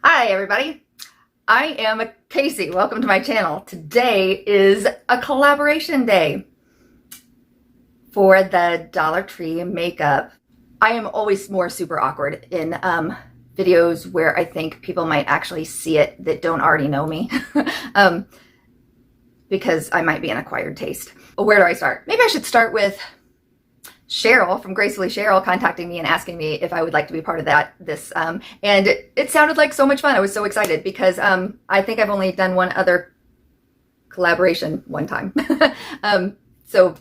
Hi everybody, I am Casey. Welcome to my channel. Today is a collaboration day for the Dollar Tree makeup. I am always more super awkward in videos where I think people might actually see it that don't already know me because I might be an acquired taste. But where do I start? Maybe I should start with Cheryl from Gracefully Cheryl contacting me and asking me if I would like to be part of this. And it sounded like so much fun. I was so excited because I think I've only done one other collaboration one time. So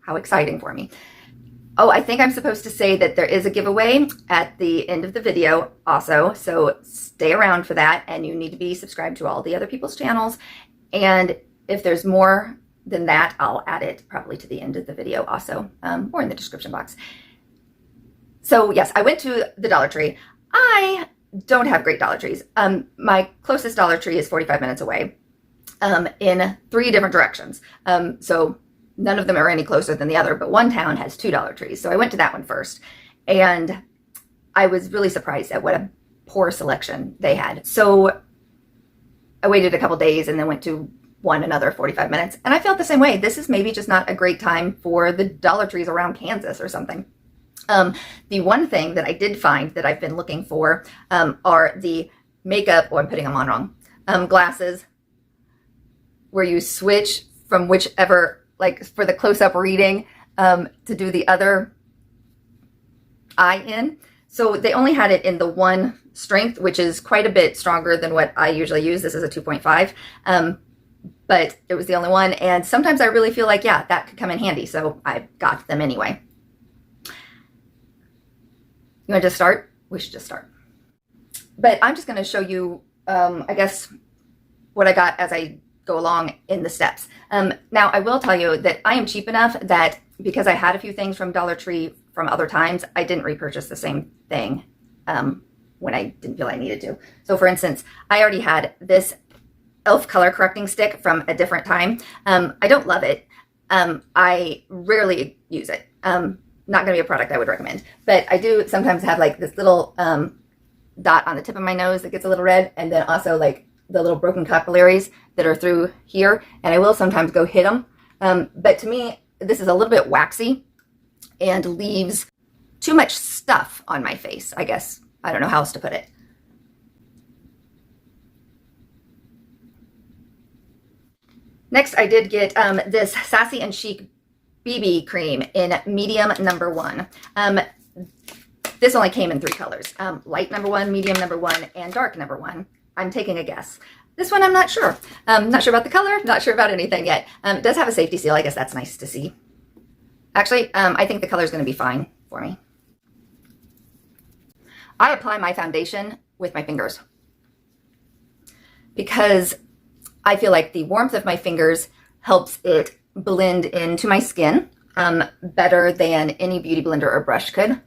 how exciting for me. Oh, I think I'm supposed to say that there is a giveaway at the end of the video also. So stay around for that. And you need to be subscribed to all the other people's channels. And if there's more than that, I'll add it probably to the end of the video also, or in the description box. So yes, I went to the Dollar Tree. I don't have great Dollar Trees. My closest Dollar Tree is 45 minutes away in 3 different directions. So none of them are any closer than the other, but one town has 2 Dollar Trees. So I went to that one first, and I was really surprised at what a poor selection they had. So I waited a couple days and then went to another 45 minutes. And I felt the same way. This is maybe just not a great time for the Dollar Trees around Kansas or something. The one thing that I did find that I've been looking for are the makeup, oh, I'm putting them on wrong, glasses where you switch from whichever, like for the close-up reading to do the other eye in. So they only had it in the one strength, which is quite a bit stronger than what I usually use. This is a 2.5. But it was the only one. And sometimes I really feel like, yeah, that could come in handy. So I got them anyway. You want to just start? We should just start. But I'm just going to show you, I guess, what I got as I go along in the steps. Now, I will tell you that I am cheap enough that because I had a few things from Dollar Tree from other times, I didn't repurchase the same thing when I didn't feel I needed to. So for instance, I already had this e.l.f. color correcting stick from a different time. I don't love it. I rarely use it. Not going to be a product I would recommend, but I do sometimes have like this little dot on the tip of my nose that gets a little red, and then also like the little broken capillaries that are through here, and I will sometimes go hit them. But to me, this is a little bit waxy and leaves too much stuff on my face, I guess. I don't know how else to put it. Next, I did get this Sassy and Chic BB cream in medium number 1. This only came in 3 colors, light number 1, medium number 1, and dark number 1. I'm taking a guess. This one, I'm not sure. Not sure about the color, not sure about anything yet. It does have a safety seal. I guess that's nice to see. Actually, I think the color is going to be fine for me. I apply my foundation with my fingers because I feel like the warmth of my fingers helps it blend into my skin better than any beauty blender or brush could.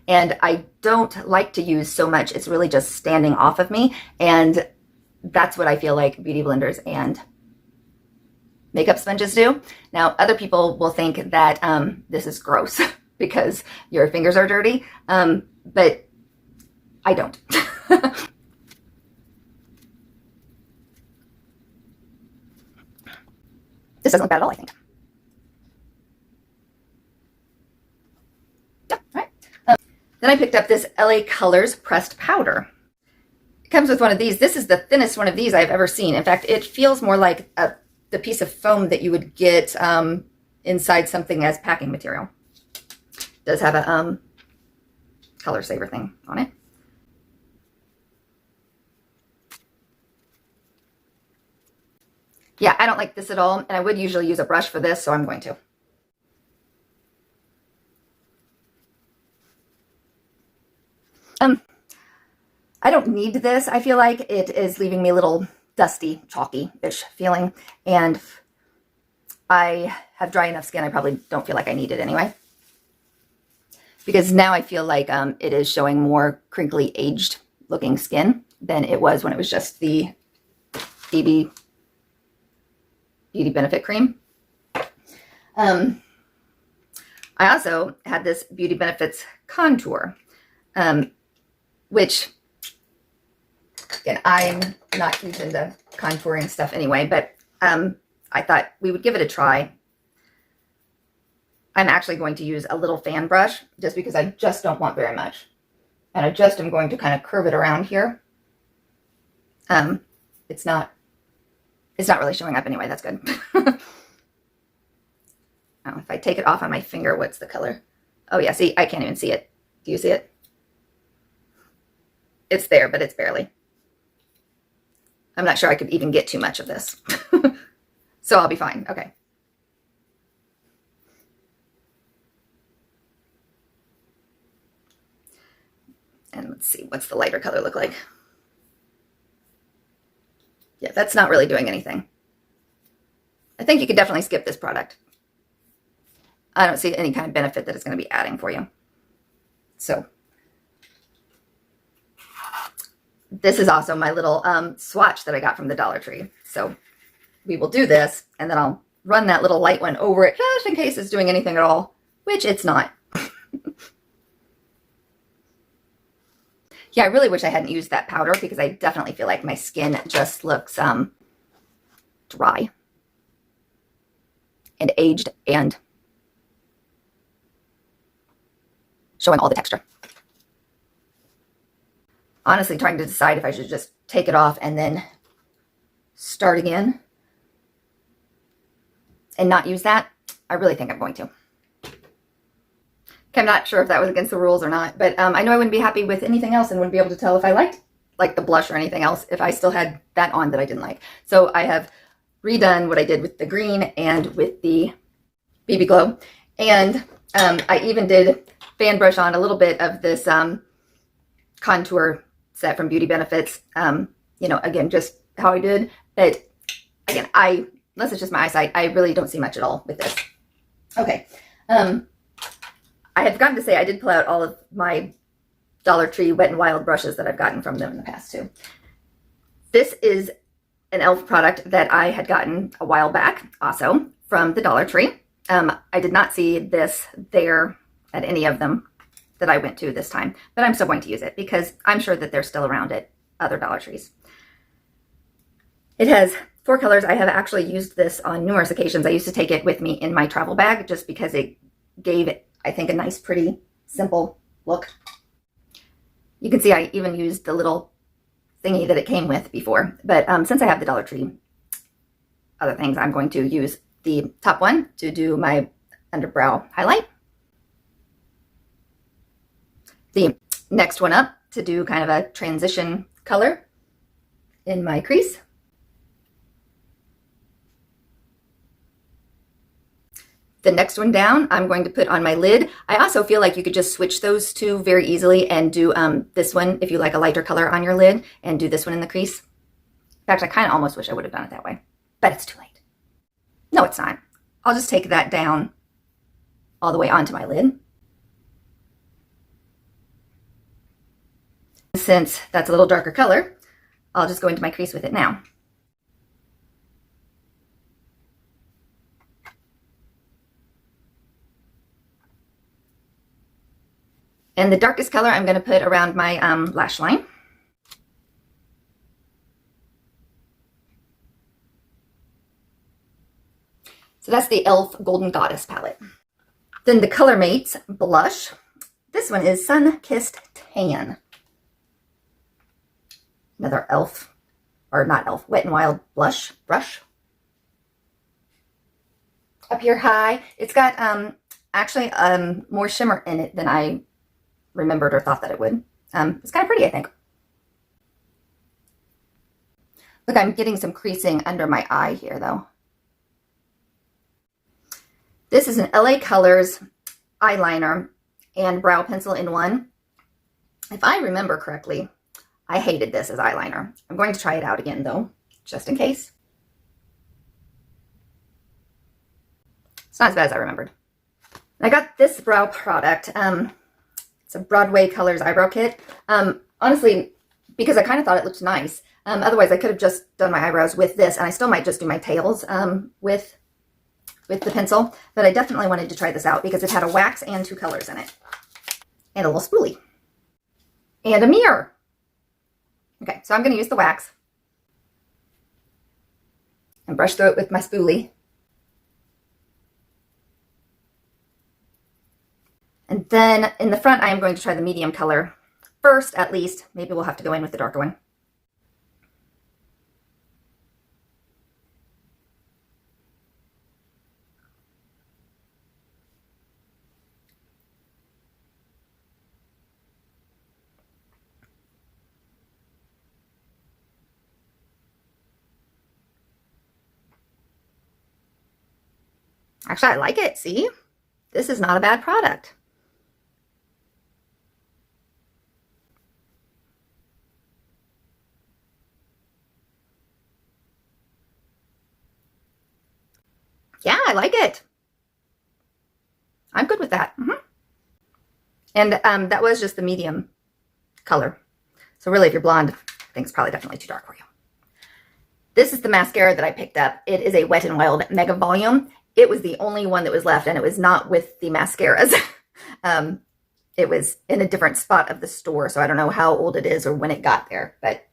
And I don't like to use so much. It's really just standing off of me. And that's what I feel like beauty blenders and makeup sponges do. Now, other people will think that this is gross because your fingers are dirty, but I don't. This doesn't look bad at all, I think. Yeah, all right. Then I picked up this LA Colors pressed powder. It comes with one of these. This is the thinnest one of these I've ever seen. In fact, it feels more like the piece of foam that you would get inside something as packing material. It does have a color saver thing on it. Yeah, I don't like this at all, and I would usually use a brush for this, so I'm going to. I don't need this. I feel like it is leaving me a little dusty, chalky-ish feeling, and I have dry enough skin. I probably don't feel like I need it anyway, because now I feel like it is showing more crinkly, aged-looking skin than it was when it was just the BB Beauty Benefit Cream. I also had this Beauty Benefits Contour, which Again, I'm not huge into contouring stuff anyway, but I thought we would give it a try. I'm actually going to use a little fan brush just because I just don't want very much. And I just am going to kind of curve it around here. It's not really showing up anyway. That's good. Now, if I take it off on my finger, what's the color? Oh yeah, see, I can't even see it. Do you see it? It's there, but it's barely. I'm not sure I could even get too much of this. So I'll be fine. Okay. And let's see, what's the lighter color look like? Yeah, that's not really doing anything. I think you could definitely skip this product. I don't see any kind of benefit that it's going to be adding for you. So this is also my little swatch that I got from the Dollar Tree. So we will do this, and then I'll run that little light one over it just in case it's doing anything at all, which it's not. Yeah, I really wish I hadn't used that powder because I definitely feel like my skin just looks dry and aged and showing all the texture. Honestly, trying to decide if I should just take it off and then start again and not use that. I really think I'm going to. I'm not sure if that was against the rules or not, but I know I wouldn't be happy with anything else and wouldn't be able to tell if I liked like the blush or anything else if I still had that on that I didn't like. So I have redone what I did with the green and with the BB Glow. And I even did fan brush on a little bit of this contour set from Beauty Benefits. You know, again, just how I did. But again, unless it's just my eyesight, I really don't see much at all with this. Okay. I had forgotten to say I did pull out all of my Dollar Tree Wet n Wild brushes that I've gotten from them in the past too. This is an e.l.f. product that I had gotten a while back also from the Dollar Tree. I did not see this there at any of them that I went to this time, but I'm still going to use it because I'm sure that they're still around at other Dollar Trees. It has 4 colors. I have actually used this on numerous occasions. I used to take it with me in my travel bag just because it gave it, I think, a nice, pretty, simple look. You can see I even used the little thingy that it came with before. But since I have the Dollar Tree other things, I'm going to use the top one to do my underbrow highlight. The next one up to do kind of a transition color in my crease. The next one down, I'm going to put on my lid. I also feel like you could just switch those two very easily and do this one if you like a lighter color on your lid and do this one in the crease. In fact, I kind of almost wish I would have done it that way, but it's too late. No, it's not. I'll just take that down all the way onto my lid. Since that's a little darker color, I'll just go into my crease with it now. And the darkest color I'm going to put around my lash line. So that's the e.l.f. Golden Goddess palette. Then the Color Mates blush. This one is Sun Kissed Tan. Another e.l.f. or not e.l.f. Wet n Wild blush brush. Up here high. It's got actually more shimmer in it than I remembered or thought that it would. It's kind of pretty, I think. Look, I'm getting some creasing under my eye here, though. This is an LA Colors eyeliner and brow pencil in one. If I remember correctly, I hated this as eyeliner. I'm going to try it out again, though, just in case. It's not as bad as I remembered. I got this brow product. It's a Broadway Colors eyebrow kit. Honestly, because I kind of thought it looked nice. Otherwise, I could have just done my eyebrows with this, and I still might just do my tails with the pencil. But I definitely wanted to try this out because it had a wax and 2 colors in it. And a little spoolie. And a mirror. Okay, so I'm going to use the wax and brush through it with my spoolie. And then in the front, I am going to try the medium color first, at least. Maybe we'll have to go in with the darker one. Actually, I like it. See? This is not a bad product. Yeah, I like it. I'm good with that. And that was just the medium color. So really, if you're blonde, I think it's probably definitely too dark for you. This is the mascara that I picked up. It is a Wet n Wild Mega Volume. It was the only one that was left, and it was not with the mascaras. It was in a different spot of the store, so I don't know how old it is or when it got there, but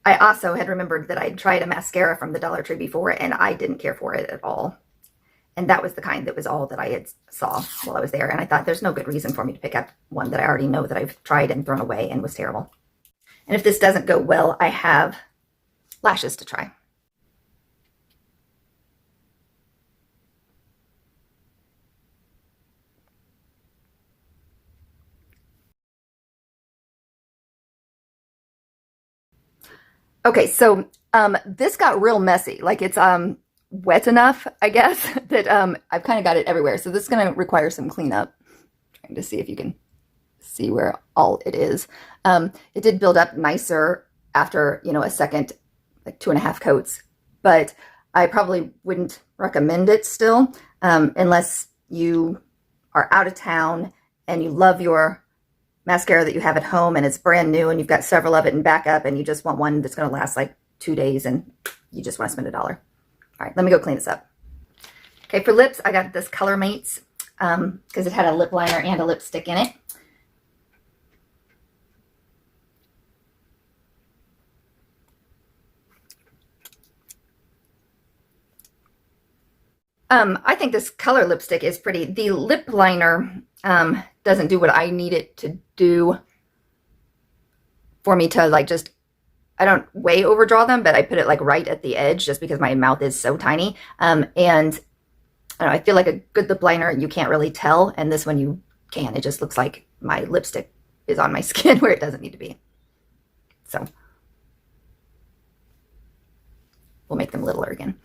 I also had remembered that I'd tried a mascara from the Dollar Tree before, and I didn't care for it at all. And that was the kind that was all that I had saw while I was there, and I thought there's no good reason for me to pick up one that I already know that I've tried and thrown away and was terrible. And if this doesn't go well, I have lashes to try. Okay, so this got real messy. Like it's wet enough, I guess, that I've kind of got it everywhere. So this is going to require some cleanup. Trying to see if you can see where all it is. It did build up nicer after, you know, a second, like 2.5 coats, but I probably wouldn't recommend it still unless you are out of town and you love your mascara that you have at home and it's brand new and you've got several of it in backup and you just want one that's going to last like 2 days and you just want to spend $1. All right, let me go clean this up. Okay, for lips, I got this Color Mates because it had a lip liner and a lipstick in it. I think this color lipstick is pretty. The lip liner doesn't do what I need it to do for me to like just, I don't way overdraw them, but I put it like right at the edge just because my mouth is so tiny. And I don't know, I feel like a good lip liner, you can't really tell. And this one you can. It just looks like my lipstick is on my skin where it doesn't need to be. So we'll make them littler again.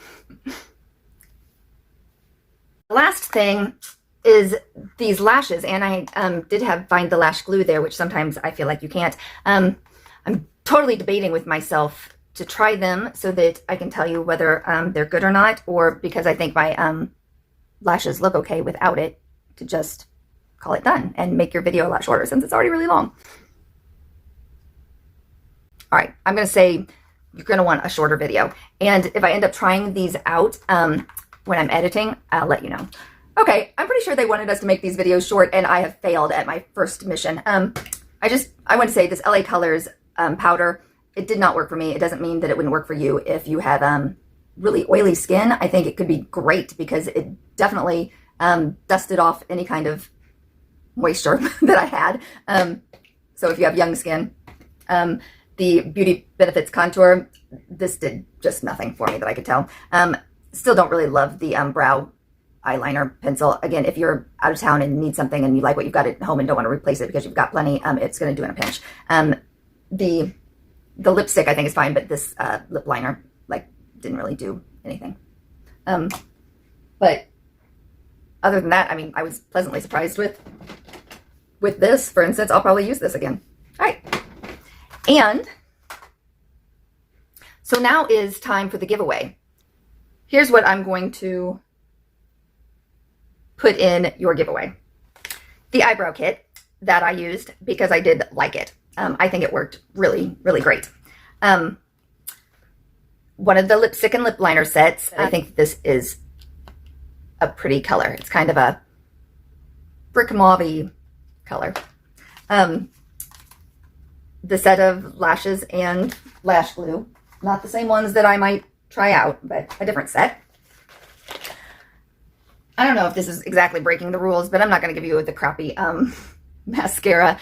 The last thing is these lashes, and I did find the lash glue there, which sometimes I feel like you can't. I'm totally debating with myself to try them so that I can tell you whether they're good or not, or because I think my lashes look okay without it, to just call it done and make your video a lot shorter since it's already really long. All right, I'm going to say you're going to want a shorter video. And if I end up trying these out when I'm editing, I'll let you know. Okay, I'm pretty sure they wanted us to make these videos short, and I have failed at my first mission. I want to say this LA Colors powder, it did not work for me. It doesn't mean that it wouldn't work for you if you have really oily skin. I think it could be great because it definitely dusted off any kind of moisture that I had. So if you have young skin, the Beauty Benefits Contour, this did just nothing for me that I could tell. Still don't really love the brow eyeliner pencil. Again, if you're out of town and need something and you like what you've got at home and don't want to replace it because you've got plenty, it's going to do in a pinch. The lipstick I think is fine, but this lip liner like didn't really do anything. But other than that, I mean, I was pleasantly surprised with this. For instance, I'll probably use this again. All right. And so now is time for the giveaway. Here's what I'm going to put in your giveaway. The eyebrow kit that I used because I did like it. I think it worked really, really great. One of the lipstick and lip liner sets. I think this is a pretty color. It's kind of a brick mauve-y color. the set of lashes and lash glue. Not the same ones that I might try out, but a different set. I don't know if this is exactly breaking the rules, but I'm not going to give you the crappy mascara.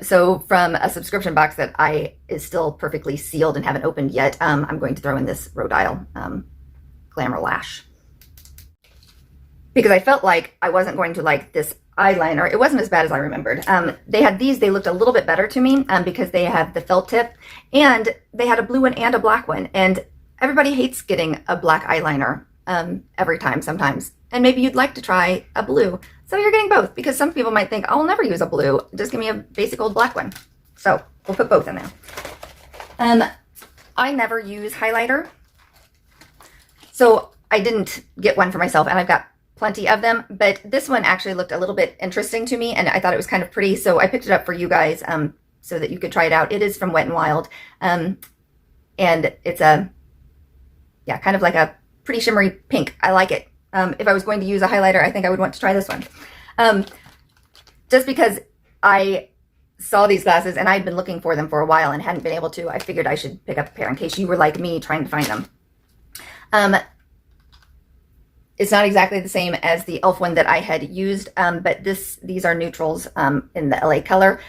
So from a subscription box that is still perfectly sealed and haven't opened yet, I'm going to throw in this Rhode Isle Glamour Lash. Because I felt like I wasn't going to like this eyeliner. It wasn't as bad as I remembered. They had these, they looked a little bit better to me because they have the felt tip, and they had a blue one and a black one. And everybody hates getting a black eyeliner every time sometimes. And maybe you'd like to try a blue. So you're getting both, because some people might think, I'll never use a blue. Just give me a basic old black one. So we'll put both in there. I never use highlighter. So I didn't get one for myself, and I've got plenty of them, but this one actually looked a little bit interesting to me, and I thought it was kind of pretty, so I picked it up for you guys so that you could try it out. It is from Wet n Wild, and it's kind of like a pretty shimmery pink. I like it. If I was going to use a highlighter, I think I would want to try this one. Just because I saw these glasses and I'd been looking for them for a while and hadn't been able to, I figured I should pick up a pair in case you were like me trying to find them. It's not exactly the same as the e.l.f. one that I had used, but these are neutrals in the LA color.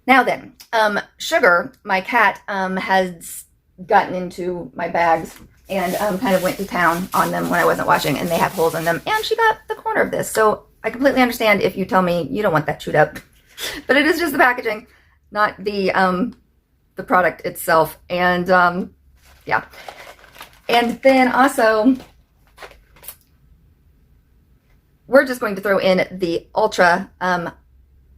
Now then, Sugar, my cat, has gotten into my bags and kind of went to town on them when I wasn't watching, and they have holes in them, and she got the corner of this. So I completely understand if you tell me you don't want that chewed up, but it is just the packaging, not the product itself. And yeah. And then also, we're just going to throw in the Ultra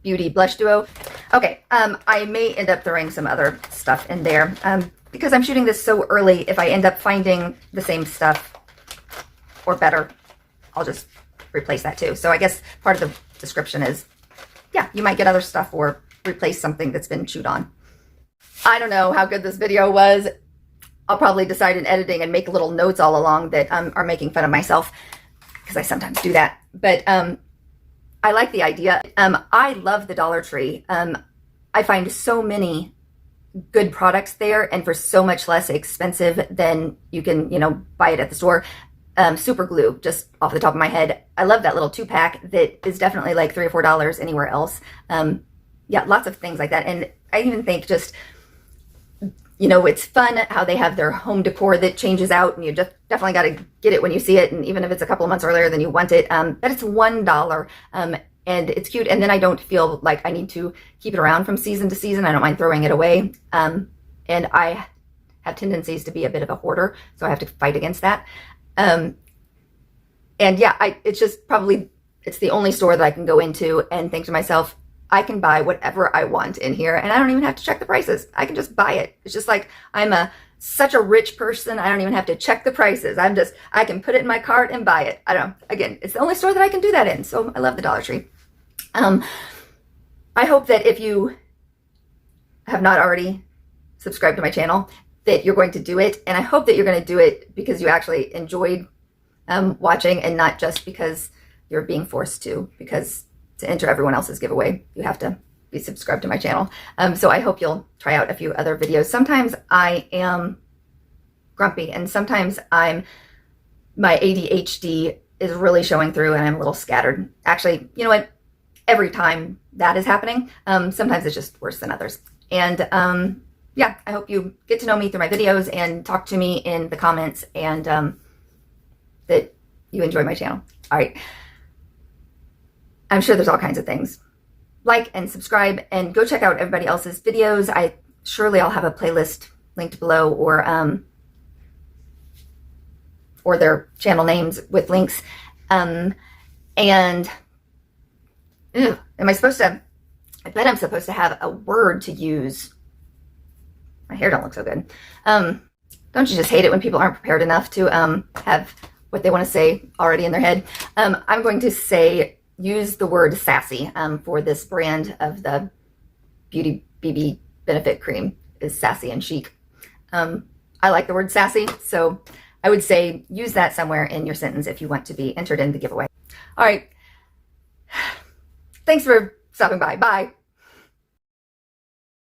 Beauty Blush Duo. Okay, I may end up throwing some other stuff in there because I'm shooting this so early. If I end up finding the same stuff or better, I'll just replace that too. So I guess part of the description is, yeah, you might get other stuff or replace something that's been chewed on. I don't know how good this video was. I'll probably decide in editing and make little notes all along that are making fun of myself, because I sometimes do that. But I like the idea. I love the Dollar Tree. I find so many good products there, and for so much less expensive than you can, buy it at the store. Super glue, just off the top of my head. I love that little 2-pack that is definitely like $3 or $4 anywhere else. Yeah, lots of things like that. And I even think just, it's fun how they have their home decor that changes out, and you just definitely got to get it when you see it. And even if it's a couple of months earlier than you want it, but it's $1, and it's cute. And then I don't feel like I need to keep it around from season to season. I don't mind throwing it away. And I have tendencies to be a bit of a hoarder, so I have to fight against that. And yeah, it's just probably, it's the only store that I can go into and think to myself, I can buy whatever I want in here, and I don't even have to check the prices. I can just buy it. It's just like I'm such a rich person. I don't even have to check the prices. I can put it in my cart and buy it. I don't know. Again, it's the only store that I can do that in. So I love the Dollar Tree. I hope that if you have not already subscribed to my channel, that you're going to do it. And I hope that you're going to do it because you actually enjoyed watching, and not just because you're being forced to, because to enter everyone else's giveaway, you have to be subscribed to my channel. So I hope you'll try out a few other videos. Sometimes I am grumpy, and sometimes my ADHD is really showing through, and I'm a little scattered. Actually, you know what? Every time that is happening, sometimes it's just worse than others. And yeah, I hope you get to know me through my videos and talk to me in the comments, and that you enjoy my channel. All right. I'm sure there's all kinds of things. Like and subscribe, and go check out everybody else's videos. I'll have a playlist linked below, or their channel names with links. And I bet I'm supposed to have a word to use. My hair don't look so good. Don't you just hate it when people aren't prepared enough to have what they want to say already in their head? I'm going to use the word sassy for this brand of the Beauty BB Benefit Cream. Is sassy and chic. I like the word sassy, so I would say use that somewhere in your sentence if you want to be entered in the giveaway. All right. Thanks for stopping by. Bye.